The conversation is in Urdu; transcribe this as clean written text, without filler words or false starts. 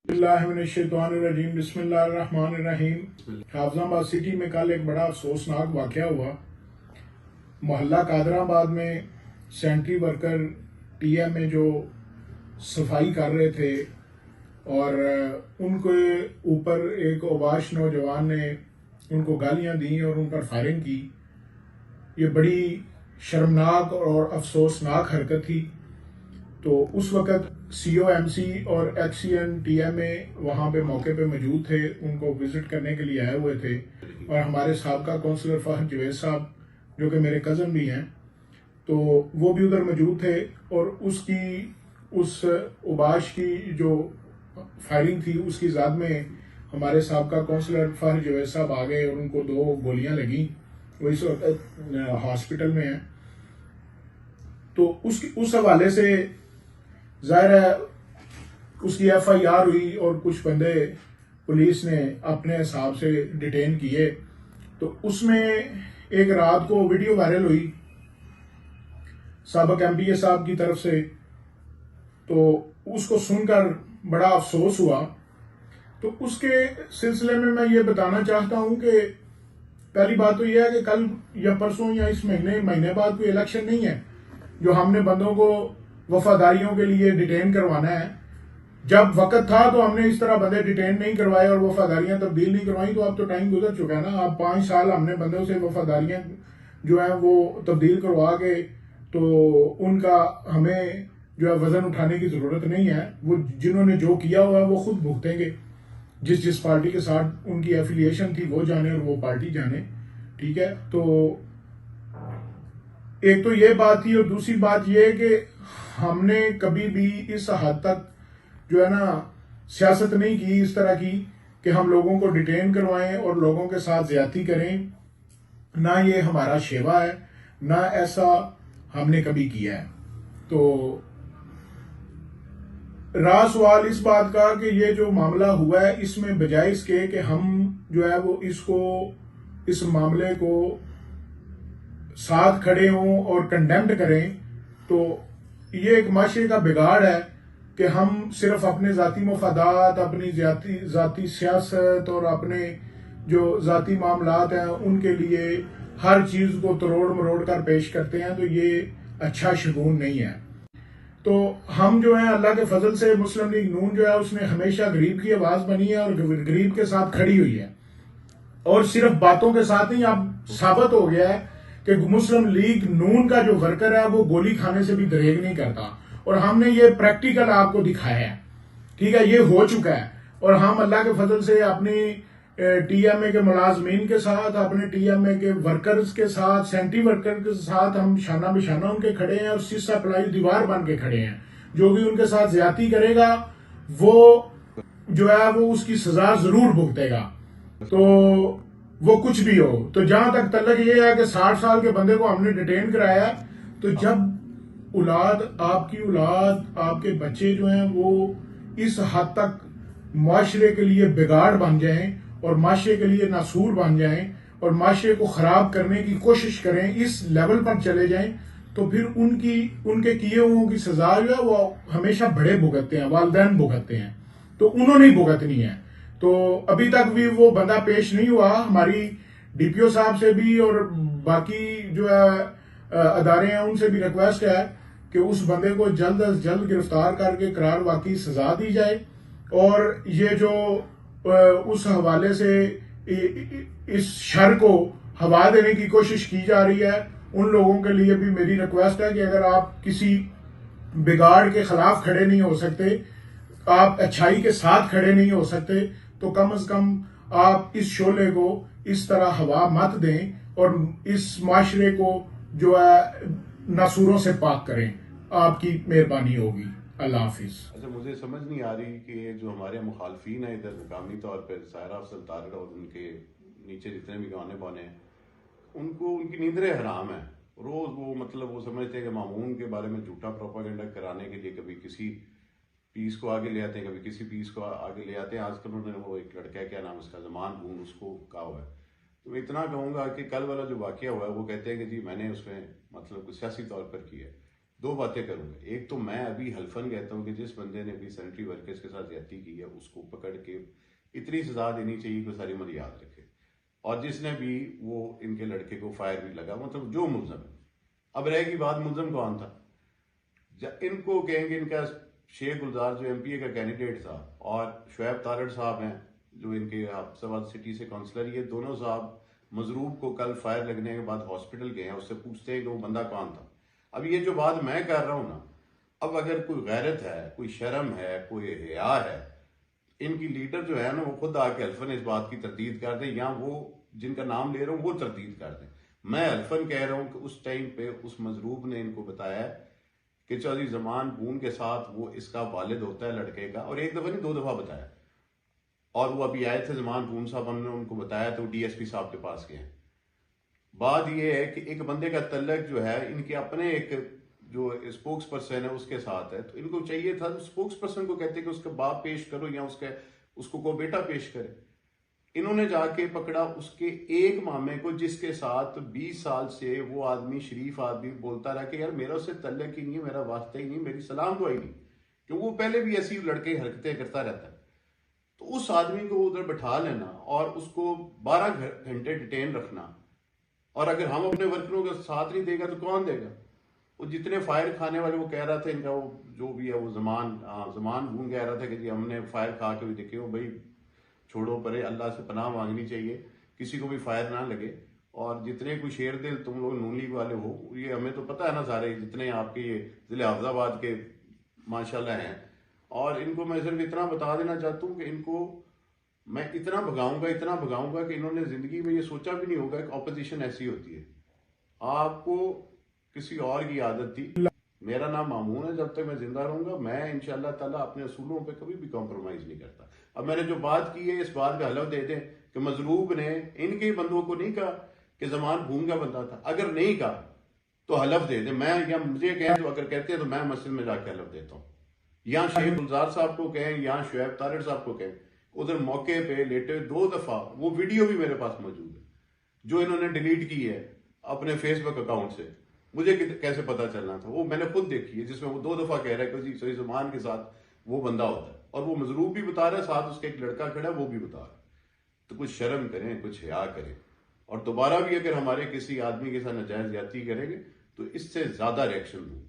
اللہ من الشیطان الرجیم بسم اللہ الرحمن الرحیم۔ حافظ آباد سٹی میں کل ایک بڑا افسوسناک واقعہ ہوا۔ محلہ قادر آباد میں سینٹری ورکر ٹی ایم میں جو صفائی کر رہے تھے اور ان کے اوپر ایک اوباش نوجوان نے ان کو گالیاں دیں اور ان پر فائرنگ کی۔ یہ بڑی شرمناک اور افسوسناک حرکت تھی۔ تو اس وقت سی او ایم سی اور ایکس سی این ٹی ایم اے وہاں پہ موقع پہ موجود تھے، ان کو وزٹ کرنے کے لیے آئے ہوئے تھے، اور ہمارے سابقہ کونسلر فہد جوید صاحب جو کہ میرے کزن بھی ہیں تو وہ بھی ادھر موجود تھے، اور اس اوباش کی جو فائرنگ تھی اس کی زد میں ہمارے سابقہ کونسلر فہد جوید صاحب آ گئے اور ان کو 2 گولیاں لگیں۔ وہ اس وقت ہاسپٹل میں ہیں۔ تو اس حوالے سے ظاہر ہے اس کی ایف آئی آر ہوئی اور کچھ بندے پولیس نے اپنے حساب سے ڈیٹین کیے۔ تو اس میں ایک رات کو ویڈیو وائرل ہوئی سابق ایم پی اے صاحب کی طرف سے، تو اس کو سن کر بڑا افسوس ہوا۔ تو اس کے سلسلے میں یہ بتانا چاہتا ہوں کہ پہلی بات تو یہ ہے کہ کل یا پرسوں یا اس مہینے بعد کوئی الیکشن نہیں ہے جو ہم نے بندوں کو وفاداریوں کے لیے ڈیٹین کروانا ہے۔ جب وقت تھا تو ہم نے اس طرح بندے ڈیٹین نہیں کروائے اور وفاداریاں تبدیل نہیں کروائیں، تو اب تو ٹائم گزر چکا ہے نا۔ اب 5 سال ہم نے بندوں سے وفاداریاں جو ہیں وہ تبدیل کروا کے تو ان کا ہمیں جو ہے وزن اٹھانے کی ضرورت نہیں ہے۔ وہ جنہوں نے جو کیا ہوا ہے وہ خود بھگتیں گے۔ جس پارٹی کے ساتھ ان کی ایفیلیشن تھی وہ جانے اور وہ پارٹی جانے، ٹھیک ہے۔ تو ایک تو یہ بات تھی، اور دوسری بات یہ کہ ہم نے کبھی بھی اس حد تک جو ہے نا سیاست نہیں کی اس طرح کی کہ ہم لوگوں کو ڈیٹین کروائیں اور لوگوں کے ساتھ زیادتی کریں، نہ یہ ہمارا شیوا ہے، نہ ایسا ہم نے کبھی کیا ہے۔ تو رہا سوال اس بات کا کہ یہ جو معاملہ ہوا ہے اس میں بجائے اس کے کہ ہم جو ہے وہ اس معاملے کو ساتھ کھڑے ہوں اور کنڈیمڈ کریں، تو یہ ایک معاشرے کا بگاڑ ہے کہ ہم صرف اپنے ذاتی مفادات، اپنی ذاتی سیاست اور اپنے جو ذاتی معاملات ہیں ان کے لیے ہر چیز کو تروڑ مروڑ کر پیش کرتے ہیں، تو یہ اچھا شگون نہیں ہے۔ تو ہم جو ہیں اللہ کے فضل سے مسلم لیگ نون جو ہے اس نے ہمیشہ غریب کی آواز بنی ہے اور غریب کے ساتھ کھڑی ہوئی ہے، اور صرف باتوں کے ساتھ نہیں۔ اب ثابت ہو گیا ہے کہ مسلم لیگ نون کا جو ورکر ہے وہ گولی کھانے سے بھی دریغ نہیں کرتا، اور ہم نے یہ پریکٹیکل آپ کو دکھایا ہے، ٹھیک ہے۔ یہ ہو چکا ہے، اور ہم اللہ کے فضل سے اپنی ٹی ایم اے کے ملازمین کے ساتھ، اپنے ٹی ایم اے کے ورکرز کے ساتھ، سینٹری ورکر کے ساتھ ہم شانہ بشانہ ان کے کھڑے ہیں، اور سیسا پلائی دیوار بن کے کھڑے ہیں۔ جو بھی ان کے ساتھ زیادتی کرے گا وہ جو ہے وہ اس کی سزا ضرور بھگتے گا، تو وہ کچھ بھی ہو۔ تو جہاں تک تعلق یہ ہے کہ 60 سال کے بندے کو ہم نے ڈیٹین کرایا، تو جب اولاد، آپ کی اولاد، آپ کے بچے جو ہیں وہ اس حد تک معاشرے کے لیے بگاڑ بن جائیں اور معاشرے کے لیے ناسور بن جائیں اور معاشرے کو خراب کرنے کی کوشش کریں، اس لیول پر چلے جائیں، تو پھر ان کے کیے ہوئے کی سزا جو ہے وہ ہمیشہ بڑے بھگتتے ہیں، والدین بھگتتے ہیں، تو انہوں نے بھگتنی ہے۔ تو ابھی تک بھی وہ بندہ پیش نہیں ہوا۔ ہماری ڈی پی او صاحب سے بھی اور باقی جو ہے ادارے ہیں ان سے بھی ریکویسٹ ہے کہ اس بندے کو جلد از جلد گرفتار کر کے قرار واقعی سزا دی جائے، اور یہ جو اس حوالے سے اس شر کو ہوا دینے کی کوشش کی جا رہی ہے، ان لوگوں کے لیے بھی میری ریکویسٹ ہے کہ اگر آپ کسی بگاڑ کے خلاف کھڑے نہیں ہو سکتے، آپ اچھائی کے ساتھ کھڑے نہیں ہو سکتے، تو کم از کم آپ اس شعلے کو اس طرح ہوا مت دیں اور اس معاشرے کو جو ہے ناسوروں سے پاک کریں۔ آپ کی مہربانی ہوگی۔ اللہ حافظ۔ اچھا، مجھے سمجھ نہیں آ رہی کہ جو ہمارے مخالفین ہیں ادھر مقامی طور پہ ظاہرہ افضل طارق اور ان کے نیچے جتنے بھی گانے بانے ہیں، ان کو ان کی نیندریں حرام ہیں۔ روز وہ مطلب وہ سمجھتے ہیں کہ مامون کے بارے میں جھوٹا پروپیگنڈا کرانے کے لیے کبھی کسی پیس کو آگے لے آتے ہیں، کبھی کسی پیس کو آگے لے آتے ہیں۔ آج کل انہوں نے وہ ایک لڑکا ہے، کیا نام اس کا، زمان بون، اس کو کہا ہوا ہے۔ تو میں اتنا کہوں گا کہ کل والا جو واقعہ ہوا ہے وہ کہتے ہیں کہ جی میں نے اس میں مطلب سیاسی طور پر کیا ہے۔ دو باتیں کروں گا. ایک تو میں ابھی حلفاً کہتا ہوں کہ جس بندے نے بھی سینیٹری ورکرز کے ساتھ زیادتی کی ہے اس کو پکڑ کے اتنی سزا دینی چاہیے کہ ساری عمر یاد رکھے. اور جس نے بھی وہ ان کے لڑکے کو فائر بھی لگا, مطلب جو ملزم ہے. اب رہے گی بات ملزم کون تھا. ان کو کہیں گے ان کا شیخ گلزار جو ایم پی اے کا کینڈیڈیٹ تھا اور شعیب تارڑ صاحب ہیں جو ان کے سواد سٹی سے کونسلر, یہ دونوں صاحب مضروب کو کل فائر لگنے کے بعد ہاسپٹل گئے ہیں, اس سے پوچھتے ہیں کہ وہ بندہ کون تھا. اب یہ جو بات میں کر رہا ہوں نا, اب اگر کوئی غیرت ہے, کوئی شرم ہے, کوئی حیا ہے, ان کی لیڈر جو ہے نا وہ خود آ کے حلفاً اس بات کی تردید کر دیں, یا وہ جن کا نام لے رہا ہوں وہ تردید کر دیں. میں حلفاً کہہ رہا ہوں کہ اس ٹائم پہ اس مضروب نے ان کو بتایا ہے کہ چودھری زمان بون کے ساتھ وہ اس کا والد ہوتا ہے لڑکے کا, اور ایک دفعہ نہیں 2 دفعہ بتایا. اور وہ ابھی آئے تھے زمان بون صاحب, ہم نے ان کو بتایا تو ڈی ایس پی صاحب کے پاس گئے. بات یہ ہے کہ ایک بندے کا تعلق جو ہے ان کے اپنے ایک جو اسپوکس پرسن ہے اس کے ساتھ ہے, تو ان کو چاہیے تھا اسپوکس پرسن کو کہتے کہ اس کا باپ پیش کرو یا اس کو کوئی بیٹا پیش کرے. انہوں نے جا کے پکڑا اس کے ایک مامے کو جس کے ساتھ 20 سال سے وہ آدمی شریف آدمی بولتا رہا کہ یار میرا اس سے تعلق ہی نہیں ہے, میرا واسطہ ہی نہیں, میری سلام دعائی نہیں, کہ وہ پہلے بھی ایسی لڑکے حرکتیں کرتا رہتا ہے. تو اس آدمی کو ادھر بٹھا لینا اور اس کو 12 گھنٹے ڈیٹین رکھنا, اور اگر ہم اپنے ورکروں کا ساتھ نہیں دے گا تو کون دے گا. وہ جتنے فائر کھانے والے, وہ کہہ رہا تھا ان کا وہ جو بھی ہے وہ زمان بھون کہہ رہا تھا کہ جی ہم نے فائر کھا کے بھی دیکھے. وہ بھائی چھوڑو پرے, اللہ سے پناہ مانگنی چاہیے, کسی کو بھی فائر نہ لگے. اور جتنے کوئی شیر دل تم لوگ نون لیگ والے ہو, یہ ہمیں تو پتہ ہے نا سارے جتنے آپ کے یہ ضلع حافظ آباد کے ماشاءاللہ ہیں. اور ان کو میں صرف اتنا بتا دینا چاہتا ہوں کہ ان کو میں اتنا بھگاؤں گا کہ انہوں نے زندگی میں یہ سوچا بھی نہیں ہوگا کہ اپوزیشن ایسی ہوتی ہے. آپ کو کسی اور کی عادت تھی. میرا نام مامون ہے, جب تک میں زندہ رہوں گا میں انشاءاللہ تعالیٰ اپنے اصولوں پہ کبھی بھی کمپرومائز نہیں کرتا. اب میں نے جو بات کی ہے اس بات کا حلف دے دیں کہ مضروب نے ان کے بندوں کو نہیں کہا کہ زمان بھون کا بندہ تھا. اگر نہیں کہا تو حلف دے دیں, میں یا مجھے کہیں تو اگر کہتے ہیں تو میں مسجد میں جا کے حلف دیتا ہوں. یہاں شیخ گلزار صاحب کو کہیں, یہاں شعیب تارڑ صاحب کو کہیں, ادھر موقع پہ لیٹے 2 دفعہ وہ ویڈیو بھی میرے پاس موجود ہے جو انہوں نے ڈیلیٹ کی ہے اپنے فیس بک اکاؤنٹ سے. مجھے کیسے پتا چلنا تھا, وہ میں نے خود دیکھی ہے, جس میں وہ 2 دفعہ کہہ رہا ہے کہ جی سوئی زمان کے ساتھ وہ بندہ ہوتا ہے, اور وہ مضروب بھی بتا رہا ہے, ساتھ اس کے ایک لڑکا کھڑا ہے وہ بھی بتا رہا ہے. تو کچھ شرم کریں, کچھ حیا کریں, اور دوبارہ بھی اگر ہمارے کسی آدمی کے ساتھ ناجائز زیادتی کریں گے تو اس سے زیادہ ریئیکشن دوں.